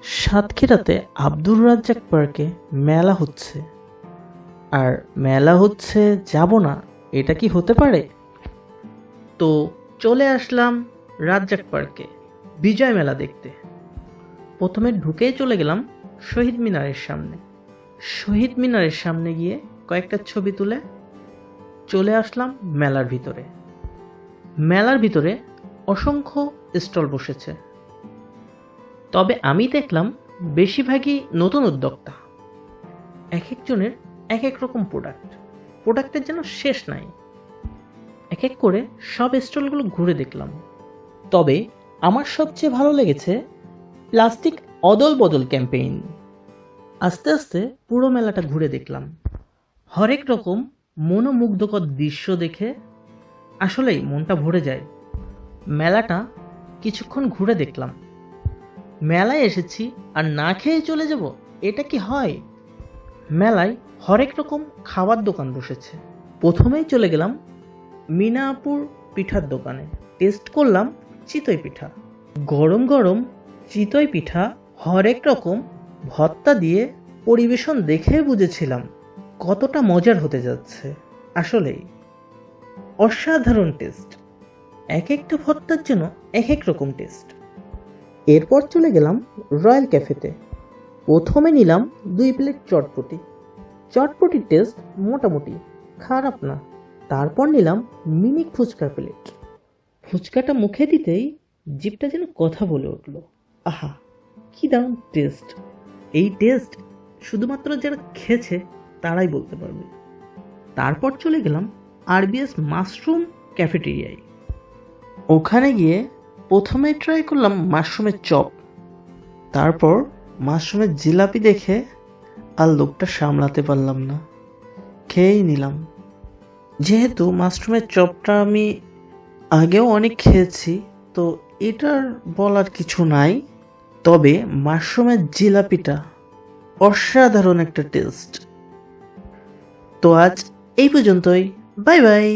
সাতক্ষীরাতে আব্দুর রাজ্জাক পার্কে মেলা হচ্ছে, আর মেলা হচ্ছে যাব না এটা কি হতে পারে? তো চলে আসলাম রাজ্জাক পার্কে বিজয় মেলা দেখতে। প্রথমে ঢুকেই চলে গেলাম শহীদ মিনারের সামনে। শহীদ মিনারের সামনে গিয়ে কয়েকটা ছবি তুলে চলে আসলাম মেলার ভিতরে। মেলার ভিতরে অসংখ্য স্টল বসেছে, তবে আমি দেখলাম বেশিরভাগই নতুন উদ্যোক্তা। এক একজনের এক এক রকম প্রোডাক্টের যেন শেষ নাই। এক এক করে সব স্টলগুলো ঘুরে দেখলাম, তবে আমার সবচেয়ে ভালো লেগেছে প্লাস্টিক অদল বদল ক্যাম্পেইন। আস্তে আস্তে পুরো মেলাটা ঘুরে দেখলাম। হরেক রকম মনোমুগ্ধকর দৃশ্য দেখে আসলেই মনটা ভরে যায়। মেলাটা কিছুক্ষণ ঘুরে দেখলাম। মেলায় এসেছি আর না খেয়ে চলে যাব, এটা কি হয়? মেলায় হরেক রকম খাবার দোকান বসেছে। প্রথমেই চলে গেলাম মিনাপুর পিঠার দোকানে। টেস্ট করলাম চিতই পিঠা। গরম গরম চিতই পিঠা হরেক রকম ভর্তা দিয়ে পরিবেশন দেখে বুঝেছিলাম কতটা মজার হতে যাচ্ছে। আসলেই অসাধারণ টেস্ট। এক একটা ভর্তার জন্য এক এক রকম টেস্ট। এরপর চলে গেলাম রয়্যাল ক্যাফেতে। প্রথমে নিলাম 2 প্লেট চটপটি। চটপটির টেস্ট মোটামুটি, খারাপ না। তারপর নিলাম মিনি ফুচকার প্লেট। ফুচকাটা মুখে দিতেই জিভটা যেন কথা বলে উঠল। আহা, কি দারুণ টেস্ট! এই টেস্ট শুধুমাত্র যারা খেয়েছে তারাই বলতে পারবে। তারপর চলে গেলাম আরবিএস মাশরুম ক্যাফেটেরিয়ায়। ওখানে গিয়ে প্রথমে ট্রাই করলাম মাশরুমের চপ। তারপর মাশরুমের জিলাপি দেখে আর লোকটা সামলাতে পারলাম না, খেয়েই নিলাম। যেহেতু মাশরুমের চপটা আমি আগেও অনেক খেয়েছি, তো এটার বলার কিছু নাই। তবে মাশরুমের জিলাপিটা অসাধারণ একটা টেস্ট। তো আজ এই পর্যন্তই। Bye bye.